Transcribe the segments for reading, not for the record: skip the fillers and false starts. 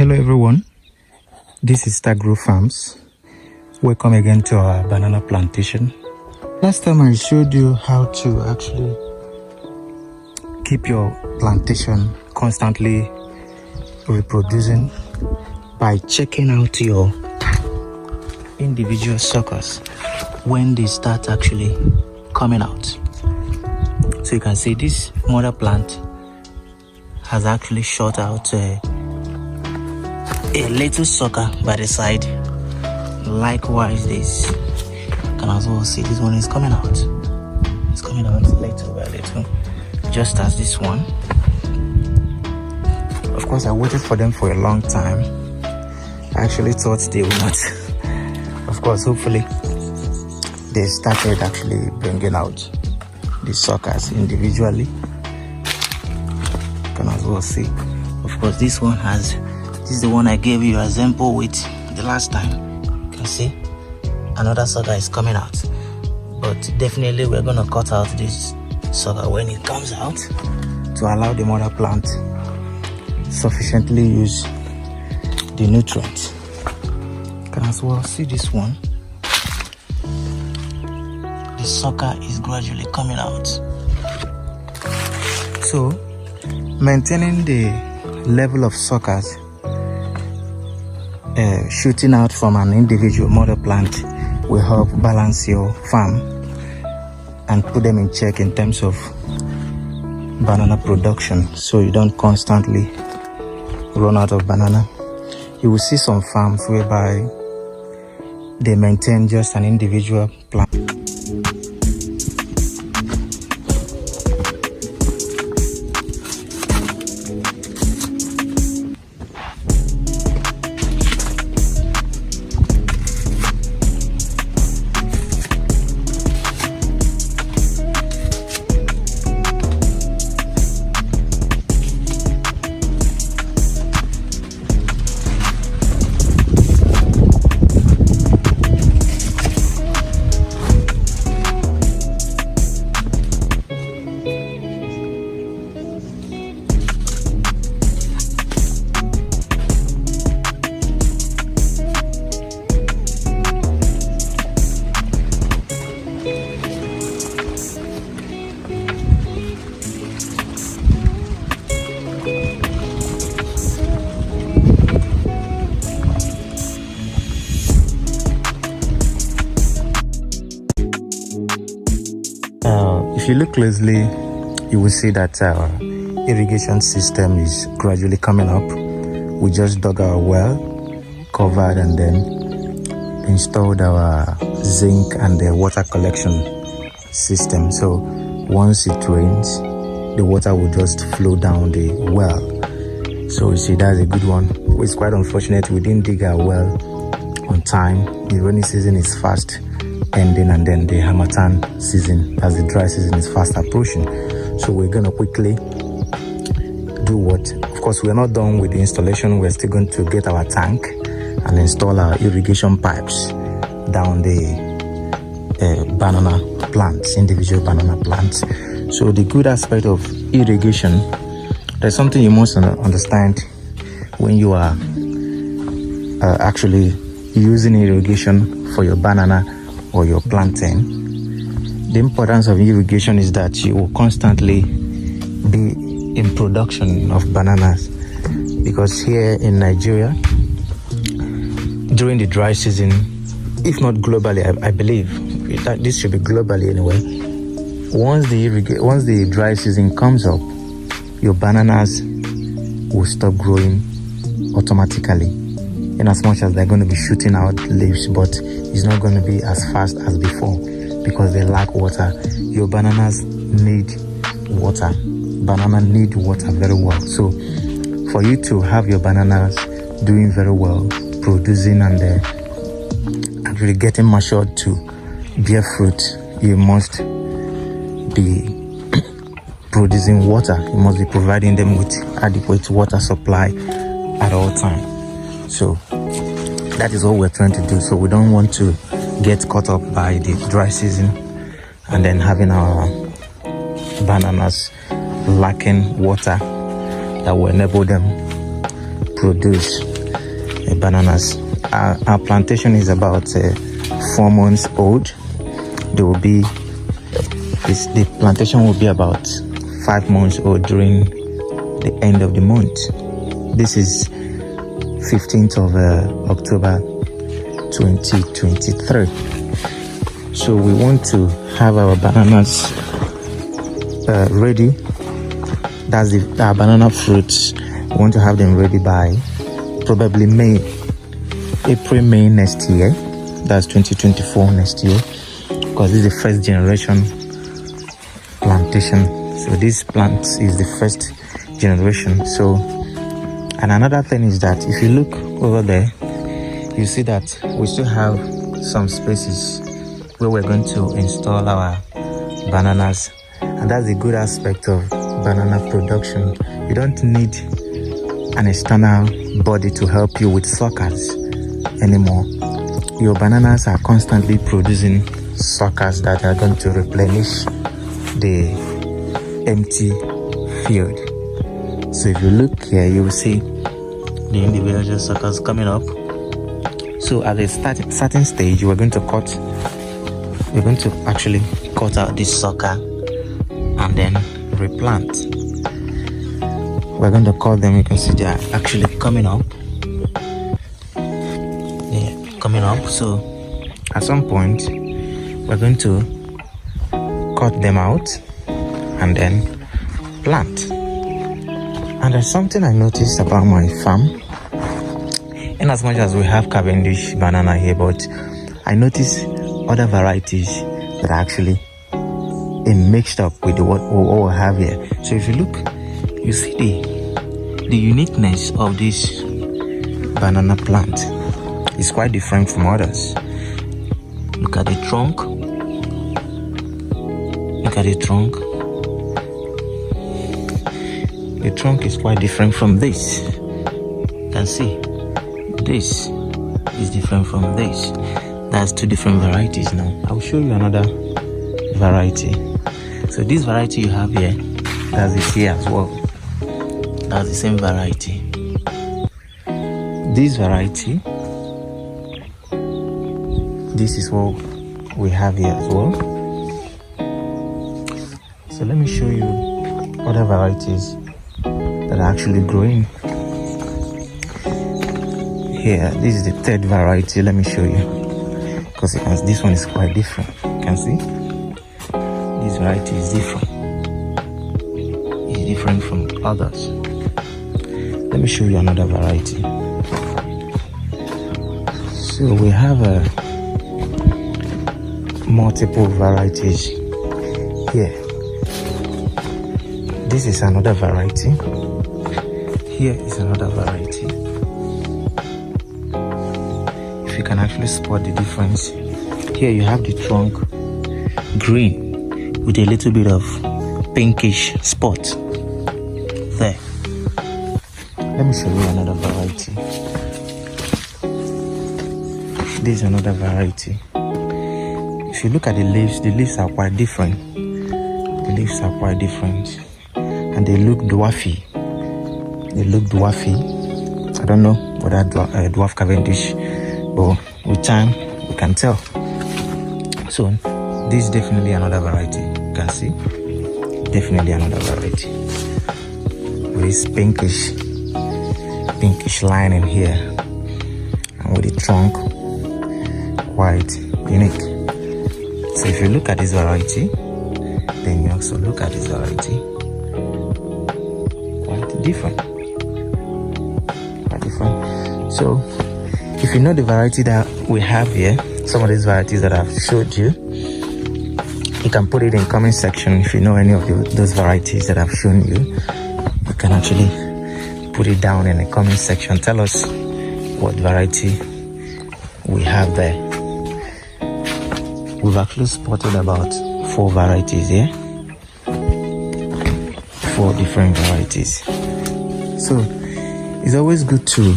Hello everyone, this is Grow Farms. Welcome again to our banana plantation. Last time I showed you how to actually keep your plantation constantly reproducing by checking out your individual suckers when they start actually coming out. So you can see this mother plant has actually shot out a little sucker by the side. Likewise, this you can as well see this one is coming out. It's coming out little by little, just as this one. Of course, I waited for them for a long time. I actually thought they would not. Of course, hopefully they started actually bringing out the suckers individually. You can as well see. Of course, this one has. This is the one I gave you a sample with the last time. You can see another sucker is coming out, but definitely we're gonna cut out this sucker when it comes out to allow the mother plant sufficiently use the nutrients. You can as well see this one. The sucker is gradually coming out. So maintaining the level of suckers shooting out from an individual mother plant will help balance your farm and put them in check in terms of banana production, so you don't constantly run out of banana. You will see some farms whereby they maintain just an individual plant. If you look closely, you will see that our irrigation system is gradually coming up. We just dug our well, covered, and then installed our zinc and the water collection system. So once it rains, the water will just flow down the well. So you see, that's a good one. It's quite unfortunate we didn't dig our well on time. The rainy season is fast ending, and then the Harmattan season, as the dry season is fast approaching. So we're gonna quickly do what, of course we're not done with the installation. We're still going to get our tank and install our irrigation pipes down the banana plants, individual banana plants. So the good aspect of irrigation, there's something you must understand when you are actually using irrigation for your banana or your plantain. The importance of irrigation is that you will constantly be in production of bananas, because here in Nigeria, during the dry season, if not globally, I believe that this should be globally anyway, once the dry season comes up, your bananas will stop growing automatically, in as much as they're going to be shooting out leaves, but it's not going to be as fast as before because they lack water. Your bananas need water. Banana need water very well. So for you to have your bananas doing very well, producing and really getting matured to bear fruit, you must be producing water. You must be providing them with adequate water supply at all times. So that is what we're trying to do. So we don't want to get caught up by the dry season and then having our bananas lacking water that will enable them produce bananas. Our plantation is about 4 months old. The plantation will be about 5 months old during the end of the month. This is 15th of October 2023. So we want to have our bananas ready. That's our banana fruits. We want to have them ready by probably April, May next year. That's 2024 next year, because this is the first generation plantation. So this plant is the first generation. So, and another thing is that if you look over there, you see that we still have some spaces where we're going to install our bananas, and that's the good aspect of banana production. You don't need an external body to help you with suckers anymore. Your bananas are constantly producing suckers that are going to replenish the empty field. So if you look here, you will see the individual suckers coming up. So at a certain stage, we're going to actually cut out this sucker and then replant. We're going to cut them. You can see they are actually coming up. Yeah, coming up. So at some point, we're going to cut them out and then plant. And there's something I noticed about my farm. In as much as we have Cavendish banana here, but I noticed other varieties that are actually mixed up with what we have here. So if you look, you see the uniqueness of this banana plant is quite different from others. Look at the trunk. Look at the trunk. The trunk is quite different from this. You can see this is different from this. That's two different varieties. Now I'll show you another variety. So this variety you have here, that's it here as well. That's the same variety. This variety, this is what we have here as well. So let me show you other varieties that are actually growing here. This is the third variety. Let me show you, because this one is quite different. You can see this variety is different. It's different from others. Let me show you another variety. So we have multiple varieties here. This is another variety. Here is another variety. If you can actually spot the difference, here you have the trunk green with a little bit of pinkish spot there. Let me show you another variety. This is another variety. If you look at the leaves are quite different. The leaves are quite different, and they look dwarfy. They look dwarfy. I don't know whether dwarf Cavendish, but with time we can tell. So this is definitely another variety. You can see, definitely another variety with this pinkish lining here, and with the trunk quite unique. So if you look at this variety, then you also look at this variety, quite different. So if you know the variety that we have here, some of these varieties that I've showed you, you can put it in comment section. If you know any of those varieties that I've shown you, you can actually put it down in the comment section. Tell us what variety we have there. We've actually spotted about 4 varieties here. 4 different varieties. So it's always good to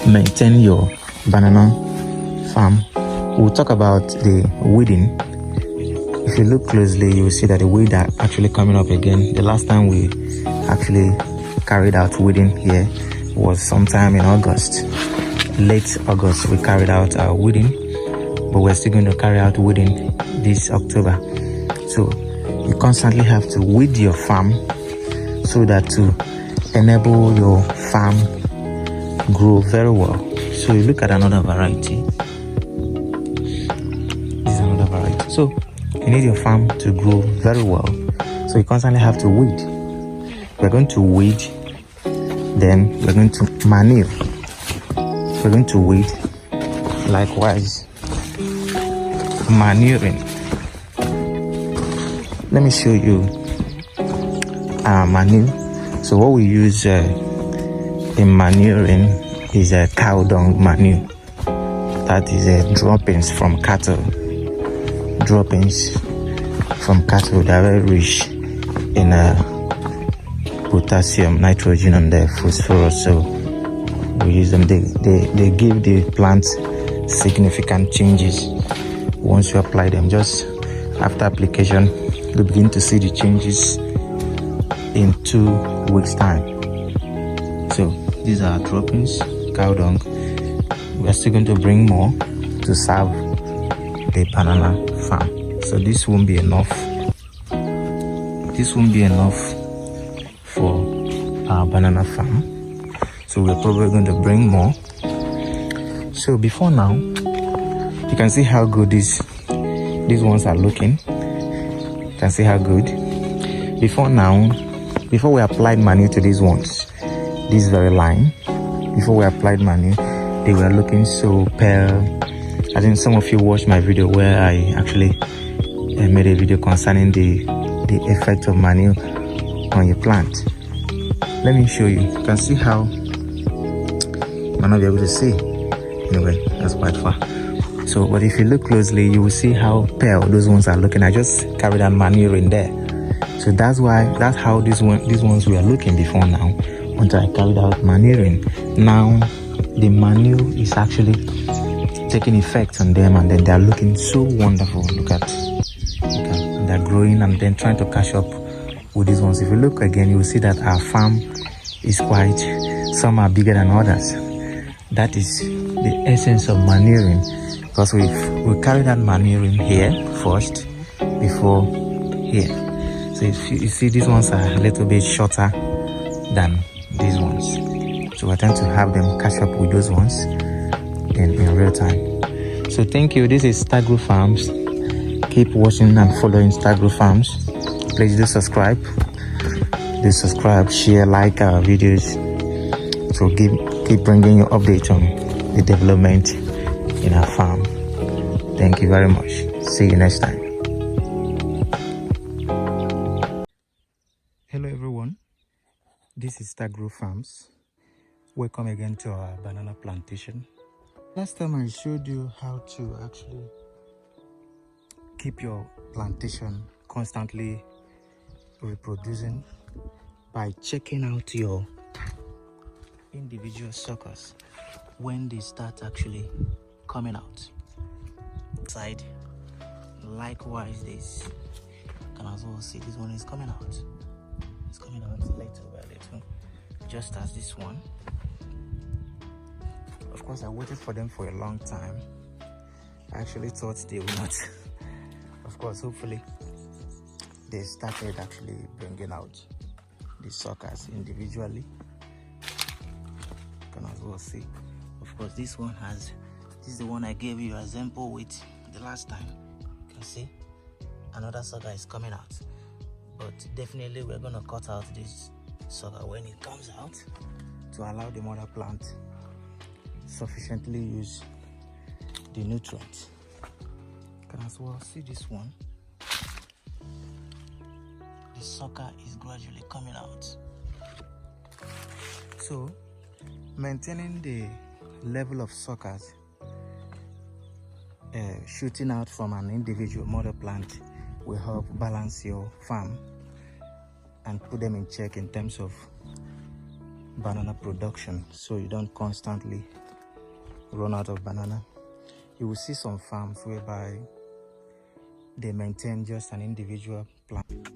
maintain your banana farm. We'll talk about the weeding. If you look closely, you will see that the weeds are actually coming up again. The last time we actually carried out weeding here, was sometime in August. Late August, we carried out our weeding, but we're still going to carry out weeding this October. So you constantly have to weed your farm so that to enable your farm grow very well. So you look at another variety. This is another variety. So you need your farm to grow very well, so you constantly have to weed. We're going to weed, then we're going to manure. We're going to weed, likewise manuring. Let me show you our manure. So what we use in manuring is a cow dung manure. That is droppings from cattle. Droppings from cattle that are very rich in potassium, nitrogen, and phosphorus. So we use them. They give the plant significant changes once you apply them. Just after application, you begin to see the changes in 2 weeks time. So these are droppings, cow dung. We are still going to bring more to serve the banana farm. So this won't be enough. This won't be enough for our banana farm. So we're probably going to bring more. So before now, you can see how good these ones are looking. You can see how good. Before we applied manure to these ones, this very line, before we applied manure, they were looking so pale. I think some of you watched my video where I actually made a video concerning the effect of manure on your plant. Let me show you. You can see how, you might not be able to see. Anyway, that's quite far. So, but if you look closely, you will see how pale those ones are looking. I just carried out manure in there. So that's how these ones were looking before now, until I carried out manuring. Now, the manure is actually taking effect on them, and then they're looking so wonderful. Look at they're growing and then trying to catch up with these ones. If you look again, you will see that our farm is quite, some are bigger than others. That is the essence of manuring, because we carried out manuring here first before here. So if you see, these ones are a little bit shorter than these ones. So we're trying to have them catch up with those ones in real time. So thank you. This is Stagro Farms. Keep watching and following Stagro Farms. Please do subscribe. Share, like our videos. So keep bringing you updates on the development in our farm. Thank you very much. See you next time. Hello everyone. This is Stagro Farms. Welcome again to our banana plantation. Last time I showed you how to actually keep your plantation constantly reproducing by checking out your individual suckers when they start actually coming out. Side, likewise, this you can as well see this one is coming out. It's coming out little by little, just as this one. Of course, I waited for them for a long time. I actually thought they would not. Of course, hopefully, they started actually bringing out the suckers individually. You can as well see. Of course, this is the one I gave you a sample with the last time. You can see another sucker is coming out. But definitely, we're going to cut out this sucker when it comes out to allow the mother plant sufficiently use the nutrients. You can as well see this one. The sucker is gradually coming out. So maintaining the level of suckers shooting out from an individual mother plant will help balance your farm and put them in check in terms of banana production, so you don't constantly run out of banana. You will see some farms whereby they maintain just an individual plant.